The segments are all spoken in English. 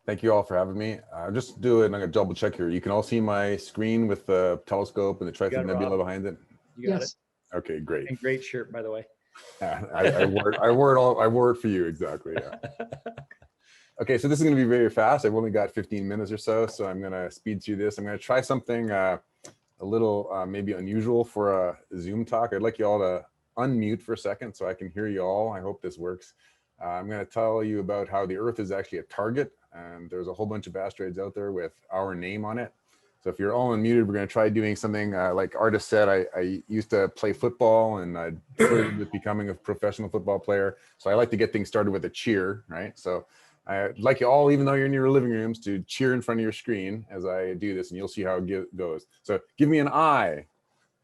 Thank you all for having me. Just doing like a double check here. You can all see my screen with the telescope and the Trifid Nebula behind it. You got it. Okay, great. And great shirt, by the way. I wore it for you, exactly. Yeah. Okay, so this is going to be very fast. I've only got 15 minutes or so, so I'm going to speed through this. I'm going to try something a little maybe unusual for a Zoom talk. I'd like you all to unmute for a second so I can hear you all. I hope this works. I'm going to tell you about how the Earth is actually a target, and there's a whole bunch of asteroids out there with our name on it. So if you're all unmuted, we're going to try doing something like Artis said. I used to play football, and I flirted with becoming a professional football player. So I like to get things started with a cheer, right? So I'd like you all, even though you're in your living rooms, to cheer in front of your screen as I do this, and you'll see how it goes. So give me an I.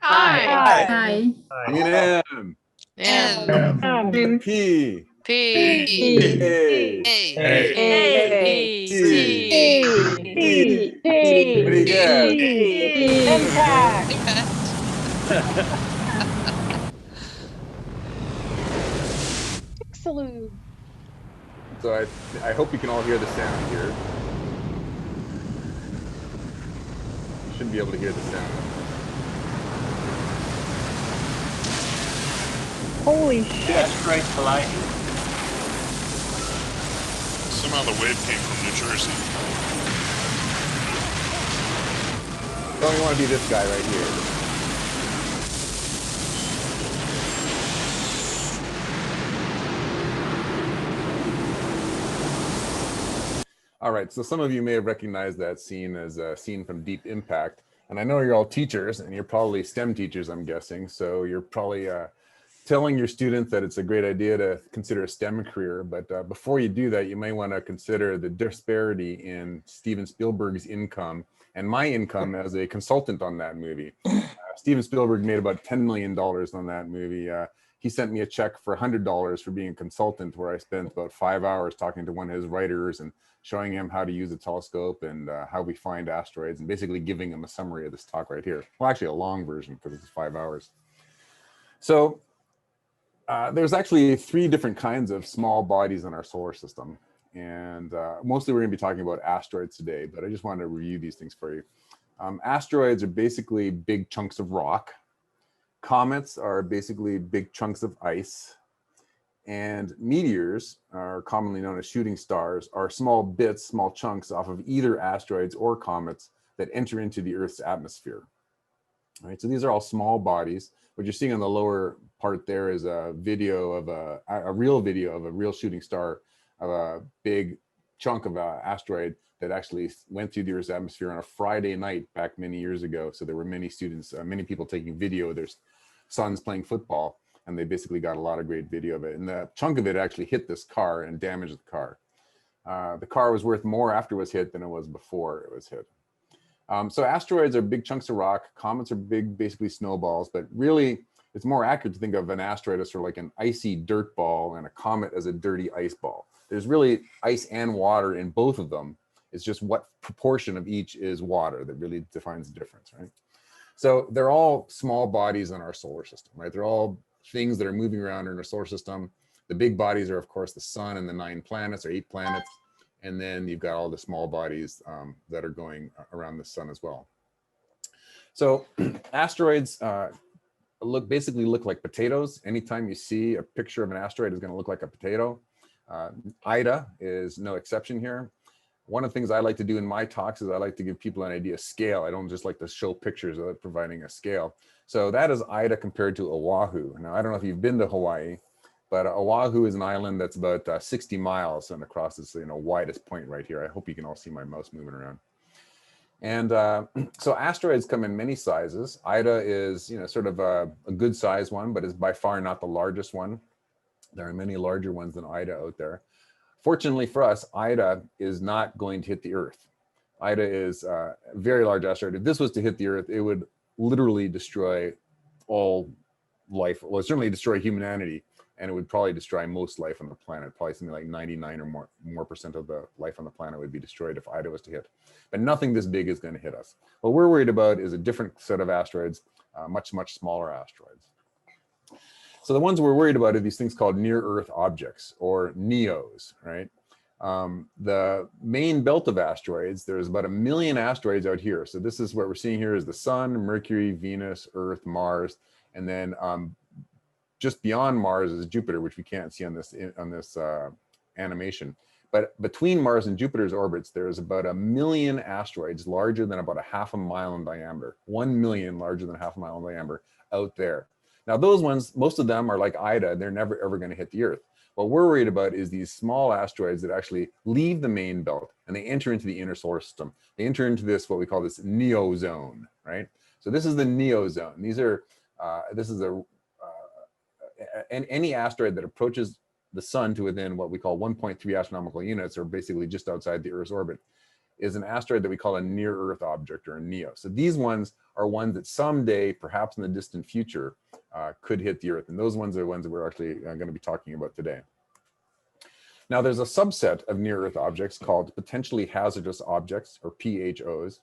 I. Give me an M. M. P. P. A. A. C. What do you get? Impact. Excellent. So I hope you can all hear the sound here. You should be able to hear the sound. Holy shit. Asteroid colliding. Somehow the wave came from New Jersey. Oh, you want to be this guy right here. All right, so some of you may have recognized that scene as a scene from Deep Impact. And I know you're all teachers, and you're probably STEM teachers, I'm guessing. So you're probably telling your students that it's a great idea to consider a STEM career. But before you do that, you may want to consider the disparity in Steven Spielberg's income and my income as a consultant on that movie. Steven Spielberg made about $10 million on that movie. He sent me a check for $100 for being a consultant, where I spent about 5 hours talking to one of his writers and showing him how to use a telescope and how we find asteroids, and basically giving him a summary of this talk right here. Well, actually a long version, because it's 5 hours. So there's actually 3 different kinds of small bodies in our solar system. And mostly we're going to be talking about asteroids today, but I just wanted to review these things for you. Asteroids are basically big chunks of rock. Comets are basically big chunks of ice. And meteors, are commonly known as shooting stars, are small bits, small chunks off of either asteroids or comets that enter into the Earth's atmosphere. All right, so these are all small bodies. What you're seeing on the lower part there is a video of a real video of a real shooting star, of a big chunk of an asteroid that actually went through the Earth's atmosphere on a Friday night back many years ago. So there were many students, many people taking video of their sons playing football, and they basically got a lot of great video of it. And the chunk of it actually hit this car and damaged the car. The car was worth more after it was hit than it was before it was hit. So asteroids are big chunks of rock. Comets are big, basically snowballs, but really it's more accurate to think of an asteroid as sort of like an icy dirt ball and a comet as a dirty ice ball. There's really ice and water in both of them. It's just what proportion of each is water that really defines the difference, right? So they're all small bodies in our solar system, right? They're all things that are moving around in our solar system. The big bodies are, of course, the sun and the 9 planets or 8 planets. And then you've got all the small bodies that are going around the sun as well. So asteroids basically look like potatoes. Anytime you see a picture of an asteroid, it's going to look like a potato. Ida is no exception here. One of the things I like to do in my talks is I like to give people an idea of scale. I don't just like to show pictures of providing a scale. So that is Ida compared to Oahu. Now, I don't know if you've been to Hawaii, but Oahu is an island that's about 60 miles and across this widest point right here. I hope you can all see my mouse moving around. And so asteroids come in many sizes. Ida is sort of a good size one, but is by far not the largest one. There are many larger ones than Ida out there. Fortunately for us, Ida is not going to hit the Earth. Ida is a very large asteroid. If this was to hit the Earth, it would literally destroy all life. Well, it certainly destroy humanity, and it would probably destroy most life on the planet. Probably something like 99 or more percent of the life on the planet would be destroyed if Ida was to hit. But nothing this big is going to hit us. What we're worried about is a different set of asteroids, much, much smaller asteroids. So the ones we're worried about are these things called near-Earth objects, or NEOs, right? The main belt of asteroids, there's about 1 million asteroids out here. So this is what we're seeing here is the Sun, Mercury, Venus, Earth, Mars, and then just beyond Mars is Jupiter, which we can't see on this animation. But between Mars and Jupiter's orbits, there's about 1 million asteroids larger than about a half a mile in diameter. 1 million larger than half a mile in diameter out there. Now those ones, most of them are like Ida, they're never ever going to hit the Earth. What we're worried about is these small asteroids that actually leave the main belt and they enter into the inner solar system. They enter into this, what we call this neozone, right? So this is the neozone. These are, any asteroid that approaches the sun to within what we call 1.3 astronomical units, or basically just outside the Earth's orbit, is an asteroid that we call a near-Earth object, or a NEO. So these ones are ones that someday, perhaps in the distant future, could hit the Earth. And those ones are the ones that we're actually going to be talking about today. Now, there's a subset of near-Earth objects called potentially hazardous objects, or PHOs.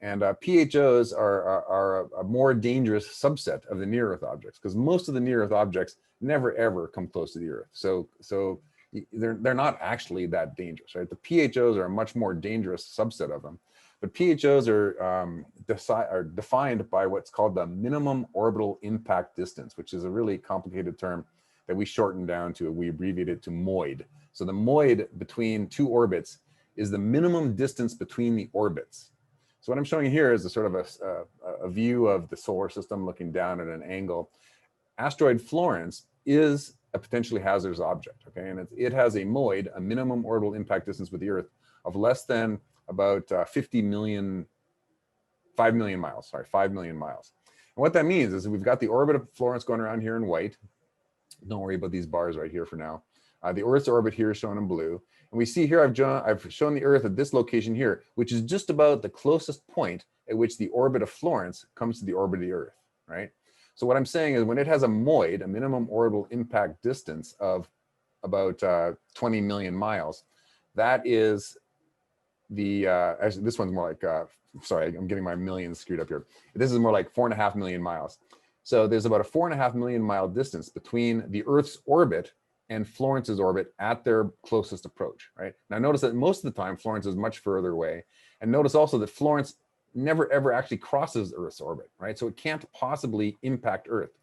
And PHOs are a more dangerous subset of the near-Earth objects, because most of the near-Earth objects never ever come close to the Earth. So they're not actually that dangerous, right? The PHOs are a much more dangerous subset of them. But PHOs are defined by what's called the minimum orbital impact distance, which is a really complicated term that we shorten down to, we abbreviate it to MOID. So the MOID between two orbits is the minimum distance between the orbits. So what I'm showing you here is a sort of a view of the solar system looking down at an angle. Asteroid Florence is a potentially hazardous object, okay? And it has a MOID, a minimum orbital impact distance with the Earth, of less than about 5 million miles. And what that means is we've got the orbit of Florence going around here in white. Don't worry about these bars right here for now. The Earth's orbit here is shown in blue. And we see here, I've shown the Earth at this location here, which is just about the closest point at which the orbit of Florence comes to the orbit of the Earth, right? So what I'm saying is when it has a MOID, a minimum orbital impact distance of about 20 million miles, that is the, actually this one's more like, sorry, I'm getting my millions screwed up here. This is more like 4.5 million miles. So there's about a 4.5 million mile distance between the Earth's orbit and Florence's orbit at their closest approach, right? Now notice that most of the time Florence is much further away. And notice also that Florence never ever actually crosses Earth's orbit, right? So it can't possibly impact Earth.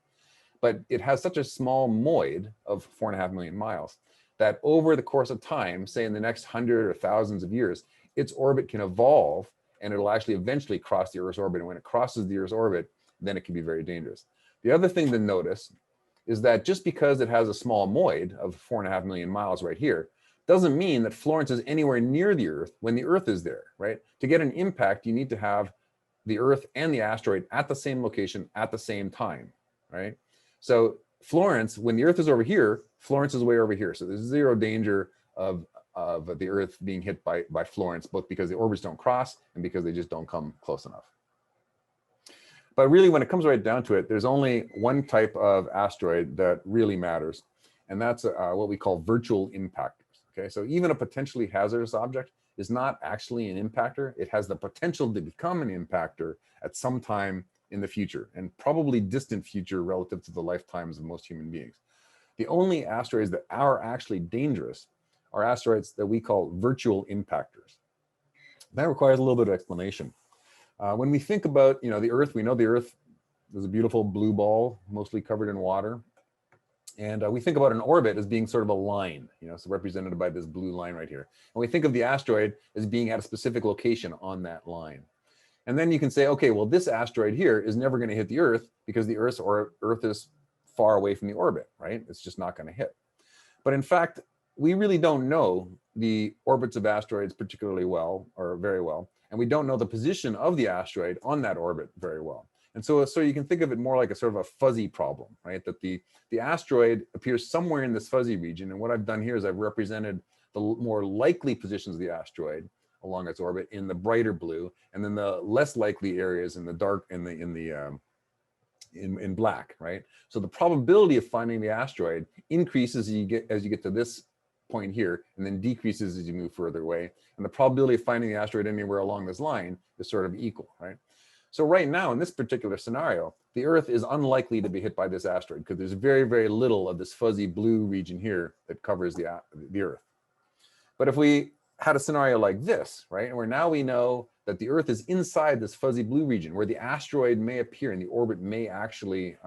But it has such a small MOID of 4.5 million miles that over the course of time, say in the next 100 or thousands of years, its orbit can evolve and it'll actually eventually cross the Earth's orbit. And when it crosses the Earth's orbit, then it can be very dangerous. The other thing to notice is that just because it has a small MOID of 4.5 million miles right here, doesn't mean that Florence is anywhere near the Earth when the Earth is there, right? To get an impact, you need to have the Earth and the asteroid at the same location at the same time, right? So Florence, when the Earth is over here, Florence is way over here. So there's zero danger of the Earth being hit by Florence, both because the orbits don't cross and because they just don't come close enough. But really, when it comes right down to it, there's only one type of asteroid that really matters, and that's what we call virtual impactors. Okay, so even a potentially hazardous object is not actually an impactor. It has the potential to become an impactor at some time in the future, and probably distant future relative to the lifetimes of most human beings. The only asteroids that are actually dangerous are asteroids that we call virtual impactors. That requires a little bit of explanation. When we think about, the Earth, we know the Earth is a beautiful blue ball, mostly covered in water. And we think about an orbit as being sort of a line, so represented by this blue line right here. And we think of the asteroid as being at a specific location on that line. And then you can say, okay, well, this asteroid here is never going to hit the Earth because the Earth is far away from the orbit, right? It's just not going to hit. But in fact, we really don't know the orbits of asteroids particularly well, or very well. And we don't know the position of the asteroid on that orbit very well. And so you can think of it more like a sort of a fuzzy problem, right? That the asteroid appears somewhere in this fuzzy region. And what I've done here is I've represented the more likely positions of the asteroid along its orbit in the brighter blue, and then the less likely areas in the dark, in black, right? So the probability of finding the asteroid increases as you get to this point here, and then decreases as you move further away. And the probability of finding the asteroid anywhere along this line is sort of equal, right? So right now, in this particular scenario, the Earth is unlikely to be hit by this asteroid because there's very, very little of this fuzzy blue region here that covers the Earth. But if we had a scenario like this, right, where now we know that the Earth is inside this fuzzy blue region where the asteroid may appear and the orbit may actually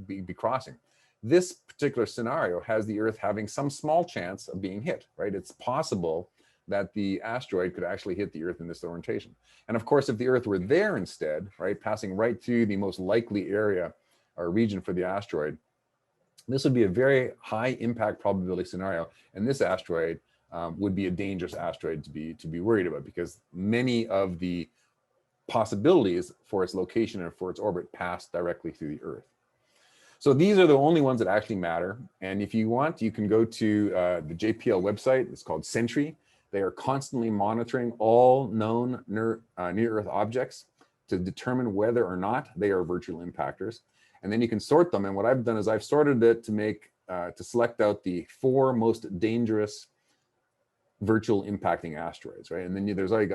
be crossing. This particular scenario has the Earth having some small chance of being hit, right? It's possible that the asteroid could actually hit the Earth in this orientation. And of course, if the Earth were there instead, right, passing right through the most likely area or region for the asteroid, this would be a very high impact probability scenario. And this asteroid would be a dangerous asteroid to be worried about, because many of the possibilities for its location and for its orbit pass directly through the Earth. So these are the only ones that actually matter. And if you want, you can go to the JPL website. It's called Sentry. They are constantly monitoring all known near-Earth objects to determine whether or not they are virtual impactors. And then you can sort them. And what I've done is I've sorted it to make to select out the 4 most dangerous virtual impacting asteroids, right? And then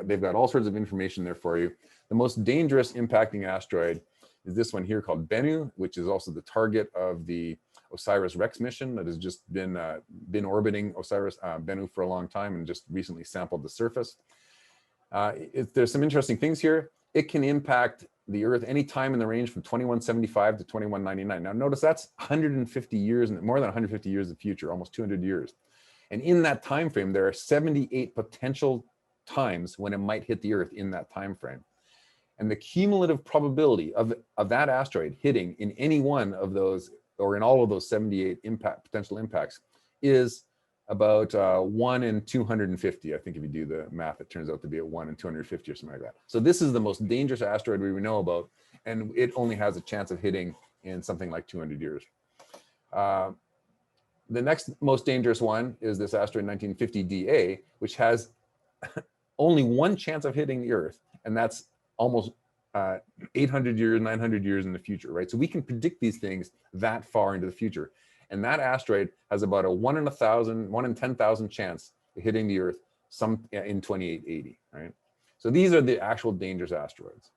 they've got all sorts of information there for you. The most dangerous impacting asteroid is this one here called Bennu, which is also the target of the OSIRIS-REx mission that has just been orbiting Bennu for a long time and just recently sampled the surface. There's some interesting things here. It can impact the Earth any time in the range from 2175 to 2199. Now notice that's 150 years, more than 150 years of future, almost 200 years. And in that time frame, there are 78 potential times when it might hit the Earth in that time frame. And the cumulative probability of that asteroid hitting in any one of those, or in all of those 78 potential impacts, is about 1 in 250. I think if you do the math, it turns out to be a 1 in 250 or something like that. So this is the most dangerous asteroid we know about, and it only has a chance of hitting in something like 200 years. The next most dangerous one is this asteroid 1950 DA, which has only one chance of hitting the Earth, and that's almost 800 years, 900 years in the future, right? So we can predict these things that far into the future. And that asteroid has about a 1 in 1,000, 1 in 10,000 chance of hitting the Earth in 2880, right? So these are the actual dangerous asteroids.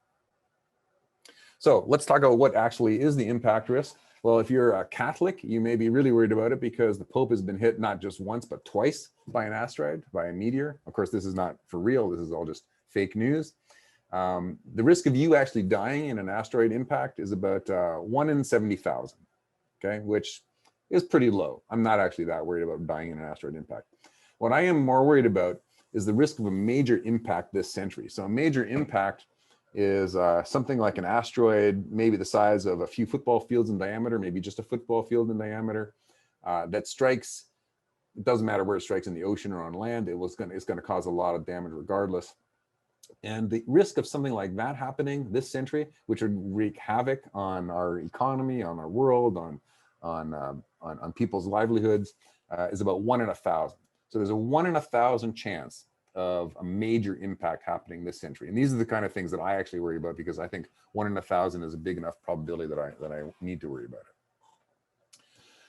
So let's talk about what actually is the impact risk. Well, if you're a Catholic, you may be really worried about it because the Pope has been hit not just once, but twice by an asteroid, by a meteor. Of course, this is not for real. This is all just fake news. The risk of you actually dying in an asteroid impact is about 1 in 70,000, okay, which is pretty low. I'm not actually that worried about dying in an asteroid impact. What I am more worried about is the risk of a major impact this century. So a major impact is something like an asteroid, maybe the size of a few football fields in diameter, maybe just a football field in diameter, that strikes. It doesn't matter where it strikes, in the ocean or on land, it's going to cause a lot of damage regardless. And the risk of something like that happening this century, which would wreak havoc on our economy, on our world, on people's livelihoods, is about 1 in 1,000. So there's a 1 in 1,000 chance of a major impact happening this century. And these are the kind of things that I actually worry about, because I think 1 in 1,000 is a big enough probability that I need to worry about it.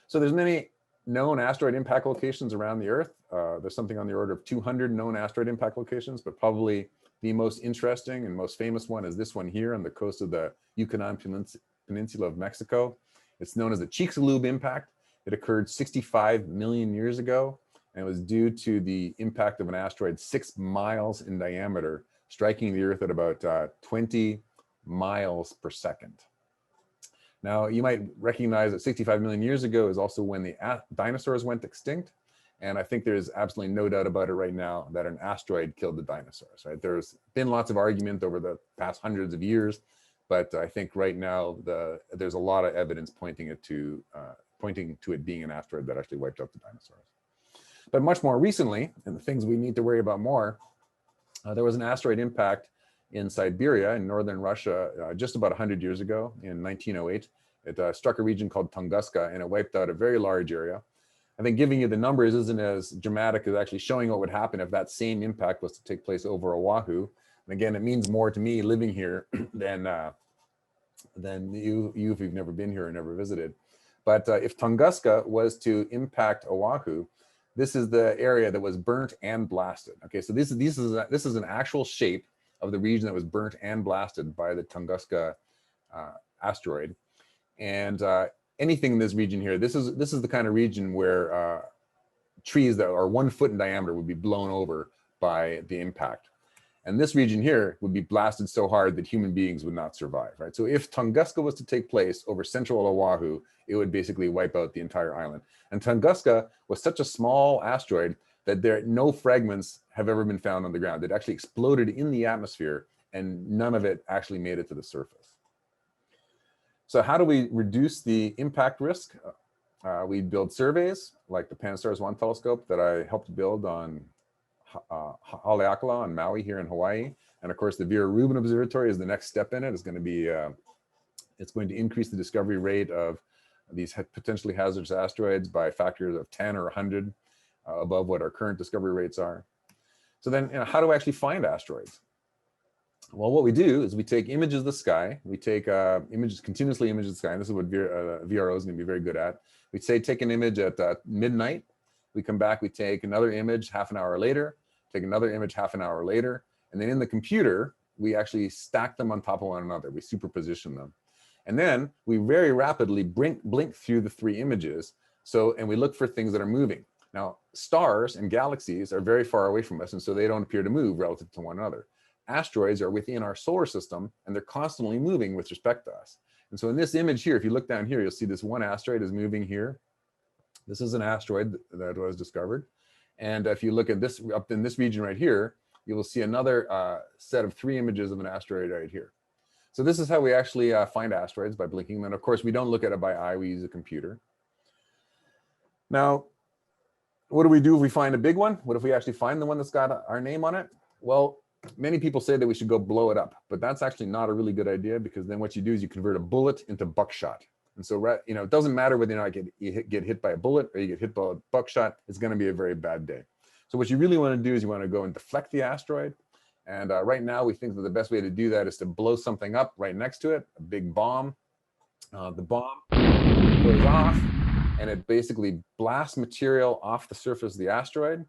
So there's many known asteroid impact locations around the Earth. There's something on the order of 200 known asteroid impact locations, but probably the most interesting and most famous one is this one here on the coast of the Yucatan Peninsula of Mexico. It's known as the Chicxulub impact. It occurred 65 million years ago, and it was due to the impact of an asteroid 6 miles in diameter, striking the Earth at about 20 miles per second. Now, you might recognize that 65 million years ago is also when the dinosaurs went extinct. And I think there's absolutely no doubt about it right now that an asteroid killed the dinosaurs, right? There's been lots of argument over the past hundreds of years, but I think right now there's a lot of evidence pointing to it being an asteroid that actually wiped out the dinosaurs. But much more recently, and the things we need to worry about more, there was an asteroid impact in Siberia in northern Russia just about 100 years ago in 1908. It struck a region called Tunguska, and it wiped out a very large area. I think giving you the numbers isn't as dramatic as actually showing what would happen if that same impact was to take place over OAHU. And again, it means more to me living here than you if you've never been here or never visited. But if Tunguska was to impact OAHU, this is the area that was burnt and blasted. Okay, so this is an actual shape of the region that was burnt and blasted by the Tunguska asteroid. And anything in this region here, this is the kind of region where trees that are 1 foot in diameter would be blown over by the impact. And this region here would be blasted so hard that human beings would not survive, right? So if Tunguska was to take place over central Oahu, it would basically wipe out the entire island. And Tunguska was such a small asteroid that no fragments have ever been found on the ground. It actually exploded in the atmosphere and none of it actually made it to the surface. So how do we reduce the impact risk? We build surveys like the Pan-STARRS-1 telescope that I helped build on Haleakala on Maui here in Hawaii. And of course, the Vera Rubin Observatory is the next step in it. It's going to be, it's going to increase the discovery rate of these potentially hazardous asteroids by factors of 10 or 100 above what our current discovery rates are. So then, how do we actually find asteroids? Well, what we do is we take images of the sky. We take continuously images of the sky. And this is what VRO is going to be very good at. We say take an image at midnight. We come back, we take another image half an hour later, take another image half an hour later. And then in the computer, we actually stack them on top of one another. We superposition them. And then we very rapidly blink through the 3 images. And we look for things that are moving. Now, stars and galaxies are very far away from us, and so they don't appear to move relative to one another. Asteroids are within our solar system, and they're constantly moving with respect to us. And so in this image here, if you look down here, you'll see this one asteroid is moving here. This is an asteroid that was discovered. And if you look at this up in this region right here, you will see another set of 3 images of an asteroid right here. So this is how we actually find asteroids, by blinking. And of course, we don't look at it by eye, we use a computer. Now, what do we do if we find a big one? What if we actually find the one that's got our name on it? Well, many people say that we should go blow it up, but that's actually not a really good idea, because then what you do is you convert a bullet into buckshot. And so, it doesn't matter whether or not you get hit by a bullet or you get hit by a buckshot, it's going to be a very bad day. So what you really want to do is you want to go and deflect the asteroid. And right now we think that the best way to do that is to blow something up right next to it, a big bomb. The bomb goes off and it basically blasts material off the surface of the asteroid.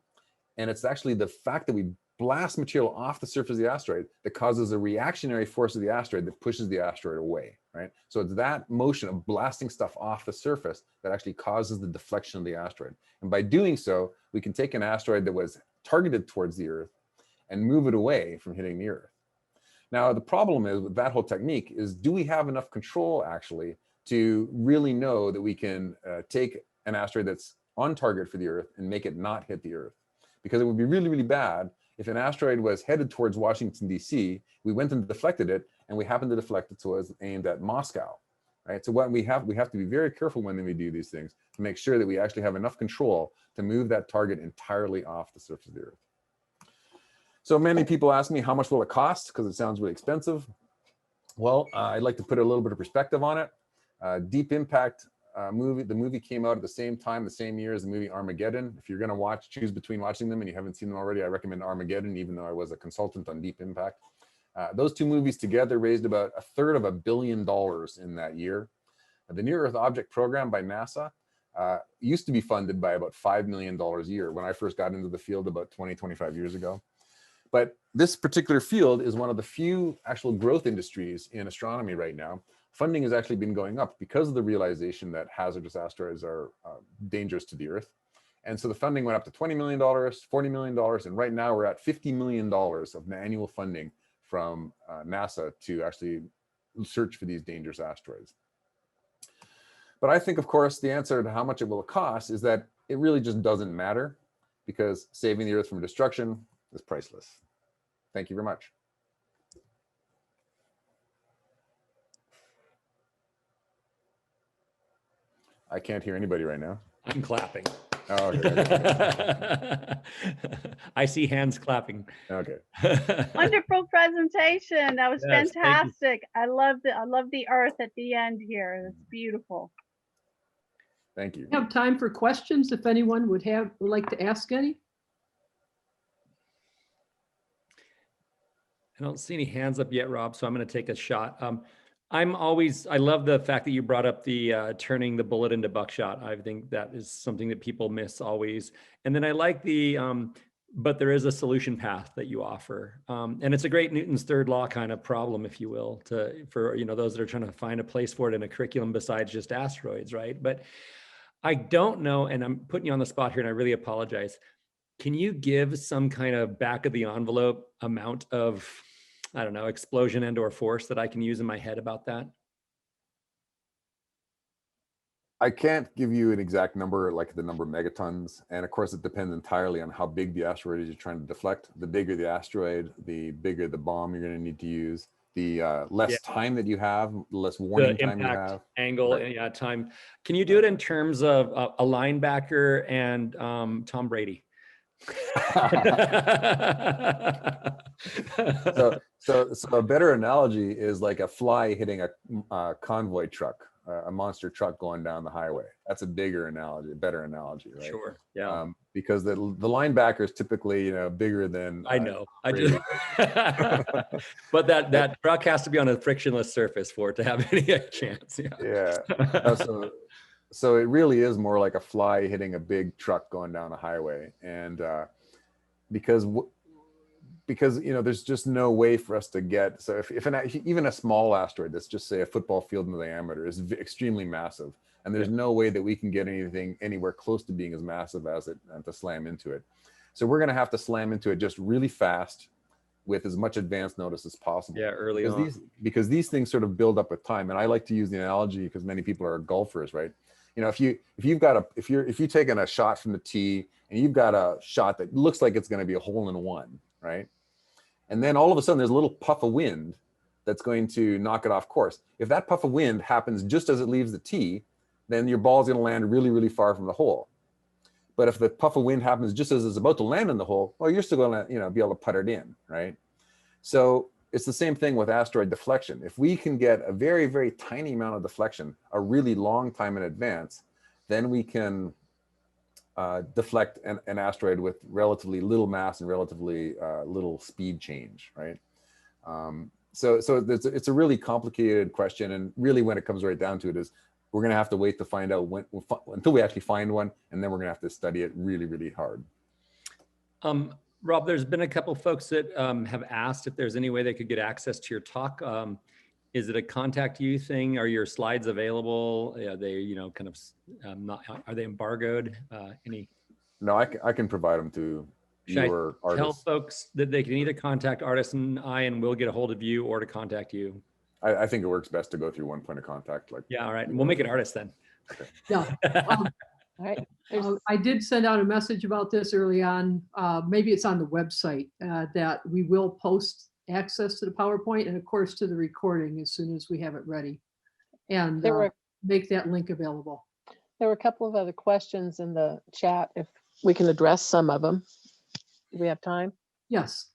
And it's actually the fact that we blast material off the surface of the asteroid that causes a reactionary force of the asteroid that pushes the asteroid away, right? So it's that motion of blasting stuff off the surface that actually causes the deflection of the asteroid. And by doing so, we can take an asteroid that was targeted towards the Earth and move it away from hitting the Earth. Now, the problem is with that whole technique is, do we have enough control actually to really know that we can take an asteroid that's on target for the Earth and make it not hit the Earth? Because it would be really, really bad if an asteroid was headed towards Washington, D.C., we went and deflected it, and we happened to deflect it so it was aimed at Moscow, right? So what we have to be very careful when we do these things to make sure that we actually have enough control to move that target entirely off the surface of the Earth. So many people ask me, how much will it cost? Because it sounds really expensive. Well, I'd like to put a little bit of perspective on it. Deep Impact the movie came out at the same time, the same year as the movie Armageddon. If you're going to choose between watching them and you haven't seen them already, I recommend Armageddon, even though I was a consultant on Deep Impact. Those 2 movies together raised about $1/3 billion in that year. The Near Earth Object Program by NASA used to be funded by about $5 million a year when I first got into the field about 25 years ago. But this particular field is one of the few actual growth industries in astronomy right now. Funding has actually been going up because of the realization that hazardous asteroids are dangerous to the Earth. And so the funding went up to $20 million, $40 million, and right now we're at $50 million of annual funding from NASA to actually search for these dangerous asteroids. But I think, of course, the answer to how much it will cost is that it really just doesn't matter, because saving the Earth from destruction is priceless. Thank you very much. I can't hear anybody right now. I'm clapping. Oh, okay. I see hands clapping. Okay. Wonderful presentation. That was Yes, fantastic. I love the Earth at the end here. It's beautiful. Thank you. We have time for questions if anyone would like to ask any. I don't see any hands up yet, Rob, so I'm going to take a shot. I love the fact that you brought up the turning the bullet into buckshot. I think that is something that people miss always. And then I like but there is a solution path that you offer. And it's a great Newton's third law kind of problem, if you will, for those that are trying to find a place for it in a curriculum besides just asteroids, right? But I don't know, and I'm putting you on the spot here, and I really apologize. Can you give some kind of back of the envelope amount of, I don't know, explosion and or force that I can use in my head about that? I can't give you an exact number, like the number of megatons. And of course, it depends entirely on how big the asteroid is you're trying to deflect. The bigger the asteroid, the bigger the bomb you're going to need to use. The less time that you have, the less warning time you have. Angle, Right. and yeah, time. Can you do it in terms of a linebacker and Tom Brady? So a better analogy is like a fly hitting a convoy truck, a monster truck going down the highway. That's a bigger analogy, a better analogy, right? Sure. Yeah. Because the linebacker is typically, bigger than. I know. I Brady. just. But that truck has to be on a frictionless surface for it to have any chance. Yeah. Yeah. So it really is more like a fly hitting a big truck going down a highway, and because there's just no way for us to get. So if even a small asteroid that's just say a football field in diameter is extremely massive, and there's no way that we can get anything anywhere close to being as massive as it and to slam into it. So we're going to have to slam into it just really fast with as much advance notice as possible. Yeah, early on. Because these things sort of build up with time. And I like to use the analogy because many people are golfers, right? If you've taken a shot from the tee and you've got a shot that looks like it's going to be a hole in one, right? And then all of a sudden there's a little puff of wind that's going to knock it off course. If that puff of wind happens just as it leaves the tee, then your ball's going to land really, really far from the hole. But if the puff of wind happens just as it's about to land in the hole, well, you're still going to, be able to putt it in, right? So it's the same thing with asteroid deflection. If we can get a very, very tiny amount of deflection, a really long time in advance, then we can deflect an asteroid with relatively little mass and relatively little speed change, right? So it's a really complicated question, and really when it comes right down to it is we're going to have to wait to find out until we actually find one, and then we're going to have to study it really, really hard. Rob, there's been a couple folks that have asked if there's any way they could get access to your talk. Is it a contact you thing? Are your slides available? Are they, kind of are they embargoed? No, I can provide them to your artists. Tell folks that they can either contact Artist and I, and we'll get a hold of you, or to contact you. I think it works best to go through one point of contact. Yeah, all right. We'll make it Artist then. Okay. Yeah. All right. I did send out a message about this early on. Maybe it's on the website that we will post access to the PowerPoint and of course to the recording as soon as we have it ready, and make that link available. There were a couple of other questions in the chat, if we can address some of them. Do we have time? Yes.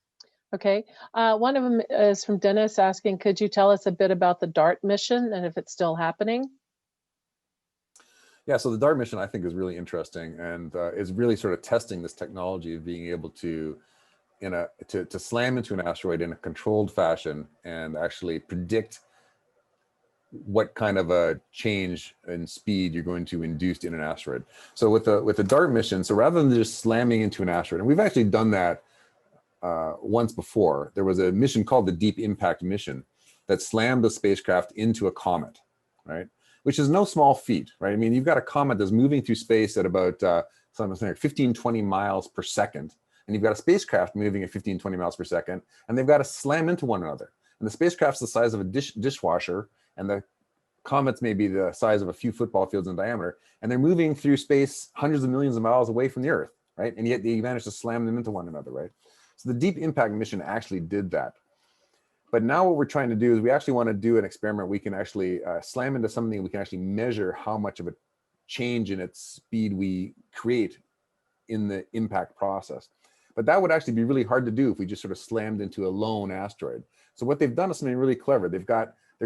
Okay. One of them is from Dennis asking, could you tell us a bit about the DART mission and if it's still happening? Yeah, so the DART mission I think is really interesting, and is really sort of testing this technology of being able to slam into an asteroid in a controlled fashion and actually predict what kind of a change in speed you're going to induce in an asteroid. So with the DART mission, so rather than just slamming into an asteroid, and we've actually done that once before. There was a mission called the Deep Impact mission that slammed the spacecraft into a comet, right? Which is no small feat, right? I mean, you've got a comet that's moving through space at about something like 15, 20 miles per second. And you've got a spacecraft moving at 15, 20 miles per second, and they've got to slam into one another. And the spacecraft's the size of a dishwasher, and the comets may be the size of a few football fields in diameter, and they're moving through space hundreds of millions of miles away from the Earth, right? And yet they managed to slam them into one another, right? So the Deep Impact mission actually did that. But now what we're trying to do is we actually want to do an experiment. We can actually slam into something, we can actually measure how much of a change in its speed we create in the impact process. But that would actually be really hard to do if we just sort of slammed into a lone asteroid. So what they've done is something really clever. They're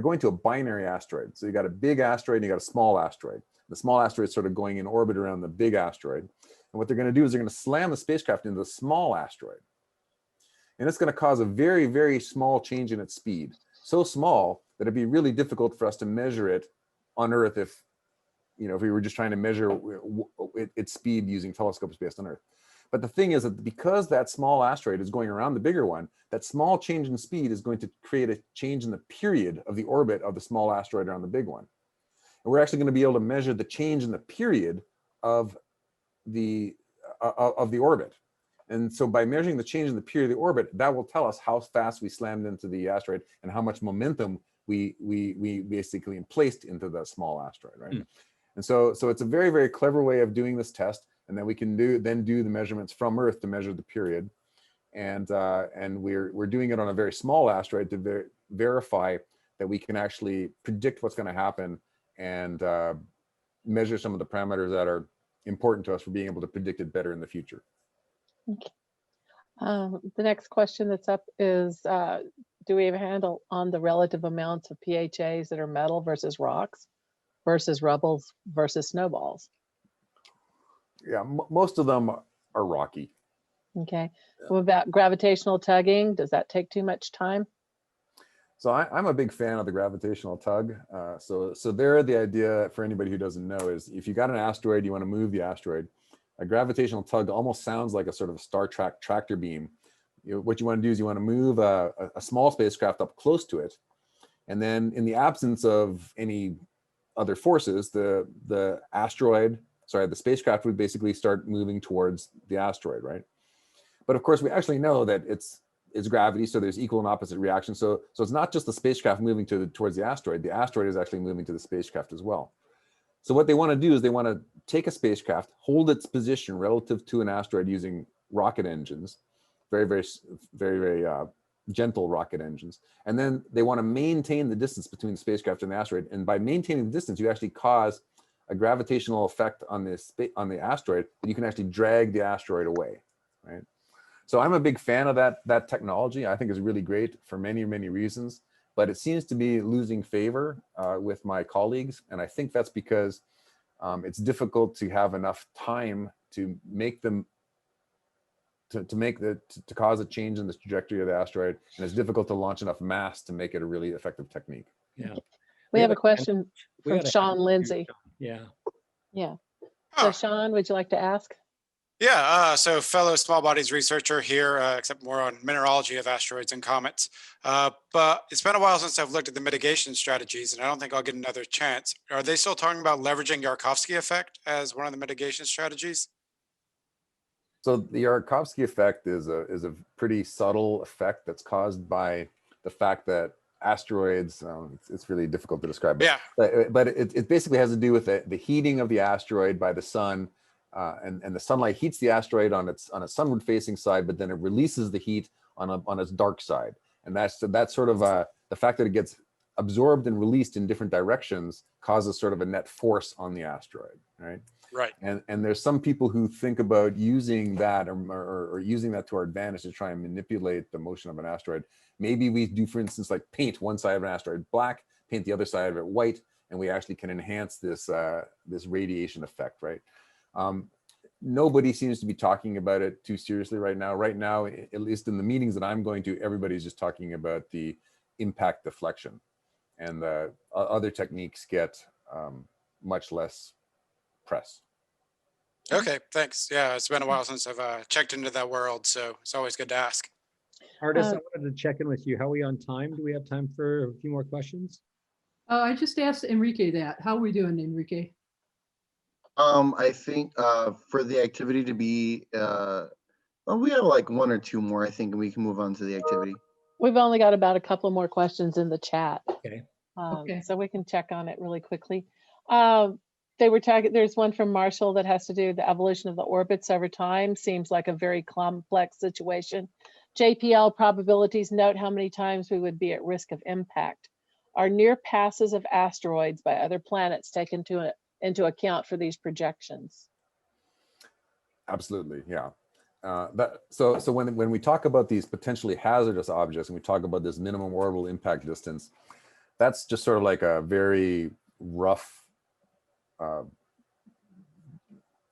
going to a binary asteroid. So you got a big asteroid and you got a small asteroid. The small asteroid is sort of going in orbit around the big asteroid. And what they're going to do is they're going to slam the spacecraft into the small asteroid. And it's going to cause a very, very small change in its speed. So small that it'd be really difficult for us to measure it on Earth if we were just trying to measure its speed using telescopes based on Earth. But the thing is that because that small asteroid is going around the bigger one, that small change in speed is going to create a change in the period of the orbit of the small asteroid around the big one. And And we're actually going to be able to measure the change in the period of the orbit. And so by measuring the change in the period of the orbit, that will tell us how fast we slammed into the asteroid and how much momentum we basically placed into the small asteroid, right? And so it's a very, very clever way of doing this test. And then we can do the measurements from Earth to measure the period. And we're doing it on a very small asteroid to verify that we can actually predict what's going to happen and measure some of the parameters that are important to us for being able to predict it better in the future. Okay. The next question that's up is, do we have a handle on the relative amounts of PHAs that are metal versus rocks versus rubbles versus snowballs? Yeah, most of them are rocky. Okay. What about gravitational tugging? Does that take too much time? So I'm a big fan of the gravitational tug. So there, the idea for anybody who doesn't know is if you got an asteroid, you want to move the asteroid, a gravitational tug almost sounds like a sort of a Star Trek tractor beam. What you want to do is you want to move a small spacecraft up close to it. And then in the absence of any other forces, the spacecraft would basically start moving towards the asteroid, right? But of course, we actually know that it's gravity, so there's equal and opposite reactions. So it's not just the spacecraft moving towards the asteroid is actually moving to the spacecraft as well. So what they want to do is they want to take a spacecraft, hold its position relative to an asteroid using rocket engines, very, very, very, very gentle rocket engines. And then they want to maintain the distance between the spacecraft and the asteroid. And by maintaining the distance, you actually cause a gravitational effect on the asteroid that you can actually drag the asteroid away, right? So I'm a big fan of that technology. I think it's really great for many, many reasons, but it seems to be losing favor with my colleagues. And I think that's because it's difficult to have enough time to make them, to cause a change in the trajectory of the asteroid. And it's difficult to launch enough mass to make it a really effective technique. Yeah. We have a question We from gotta Sean hand it to Lindsay. Yeah. Yeah. Huh. So Sean, would you like to ask? Yeah, so fellow small bodies researcher here, except more on mineralogy of asteroids and comets. But it's been a while since I've looked at the mitigation strategies, and I don't think I'll get another chance. Are they still talking about leveraging Yarkovsky effect as one of the mitigation strategies? So the Yarkovsky effect is a pretty subtle effect that's caused by the fact that asteroids, it's really difficult to describe, Yeah. but it basically has to do with the heating of the asteroid by the sun. And the sunlight heats the asteroid on its sunward facing side, but then it releases the heat on its dark side. And that's sort of the fact that it gets absorbed and released in different directions causes sort of a net force on the asteroid, right? Right. And there's some people who think about using that or using that to our advantage to try and manipulate the motion of an asteroid. Maybe we do, for instance, like paint one side of an asteroid black, paint the other side of it white, and we actually can enhance this radiation effect, right? Nobody seems to be talking about it too seriously right now. Right now, at least in the meetings that I'm going to, everybody's just talking about the impact deflection, and the other techniques get much less press. Okay, thanks. Yeah, it's been a while since I've checked into that world, so it's always good to ask. Artis, I wanted to check in with you. How are we on time? Do we have time for a few more questions? I just asked Enrique that. How are we doing, Enrique? I think for the activity to be, well, we have like one or two more. I think we can move on to the activity. We've only got about a couple more questions in the chat. Okay. Okay. So we can check on it really quickly. They were talking, there's one from Marshall that has to do with the evolution of the orbits over time. Seems like a very complex situation. JPL probabilities, note how many times we would be at risk of impact. Are near passes of asteroids by other planets taken into account for these projections? Absolutely, yeah. So when we talk about these potentially hazardous objects and we talk about this minimum orbital impact distance, that's just sort of like a very rough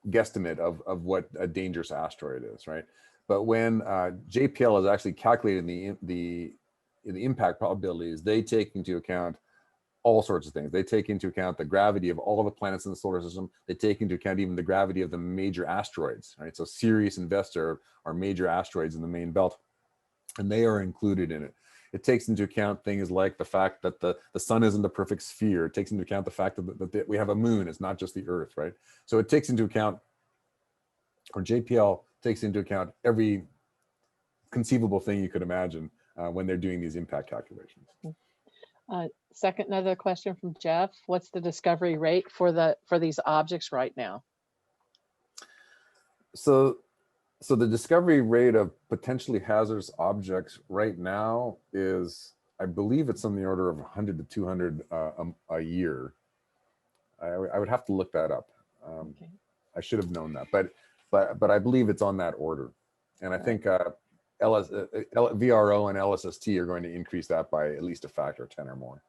guesstimate of what a dangerous asteroid is, right? But when JPL is actually calculating the impact probabilities, they take into account all sorts of things. They take into account the gravity of all of the planets in the solar system. They take into account even the gravity of the major asteroids, right? So Sirius and Vesta are major asteroids in the main belt, and they are included in it. It takes into account things like the fact that the sun isn't a perfect sphere. It takes into account the fact that we have a moon. It's not just the Earth, right? So it takes into account, or JPL takes into account every conceivable thing you could imagine when they're doing these impact calculations. Second, another question from Jeff. What's the discovery rate for these objects right now? So the discovery rate of potentially hazardous objects right now is, I believe it's on the order of 100 to 200 a year. I would have to look that up. Okay. I should have known that, but I believe it's on that order. And I think VRO and LSST are going to increase that by at least a factor of 10 or more.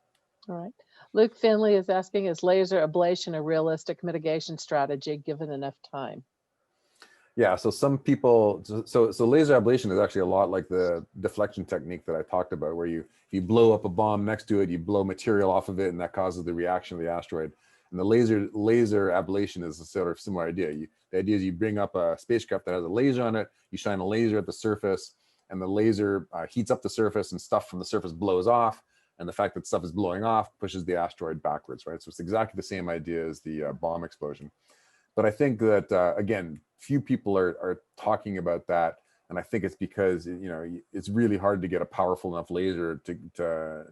All right. Luke Finley is asking, is laser ablation a realistic mitigation strategy given enough time? Yeah, so some people, so laser ablation is actually a lot like the deflection technique that I talked about, where you blow up a bomb next to it, you blow material off of it, and that causes the reaction of the asteroid. And the laser ablation is a sort of similar idea. The idea is you bring up a spacecraft that has a laser on it, you shine a laser at the surface, and the laser heats up the surface, and stuff from the surface blows off. And the fact that stuff is blowing off pushes the asteroid backwards, right? So it's exactly the same idea as the bomb explosion. But I think that, again, few people are talking about that. And I think it's because, it's really hard to get a powerful enough laser to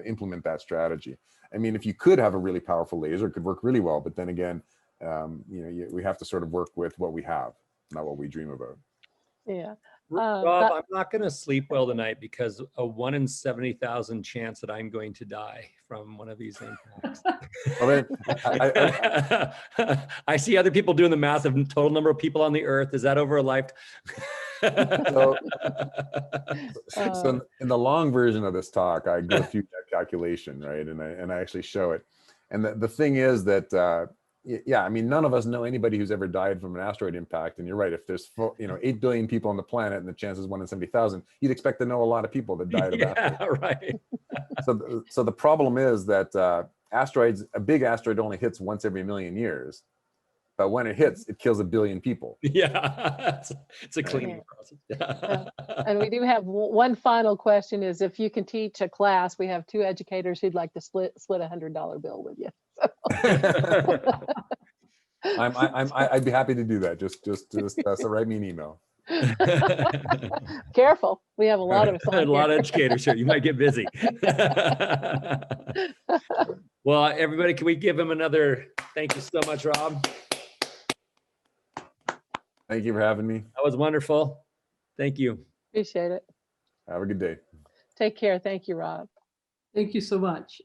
implement that strategy. I mean, if you could have a really powerful laser, it could work really well. But then again, we have to sort of work with what we have, not what we dream about. Yeah. Rob, I'm not going to sleep well tonight because a 1 in 70,000 chance that I'm going to die from one of these impacts. I see other people doing the math of total number of people on the Earth. Is that over a lifetime? So in the long version of this talk, I go through that calculation, right? And I actually show it. And the thing is that, yeah, I mean, none of us know anybody who's ever died from an asteroid impact. And you're right, if there's 8 billion people on the planet and the chance is 1 in 70,000, you'd expect to know a lot of people that died of asteroids. Right. So the problem is that a big asteroid only hits once every 1,000,000 years. But when it hits, it kills 1 billion people. Yeah, it's a cleaning process. And we do have one final question is, if you can teach a class, we have 2 educators who'd like to split $100 bill with you. So. I'd be happy to do that. Just so write me an email. Careful, we have a lot of us a lot of educators here. You might get busy. Well, everybody, can we give him another thank you so much, Rob? Thank you for having me. That was wonderful. Thank you. Appreciate it. Have a good day. Take care. Thank you, Rob. Thank you so much.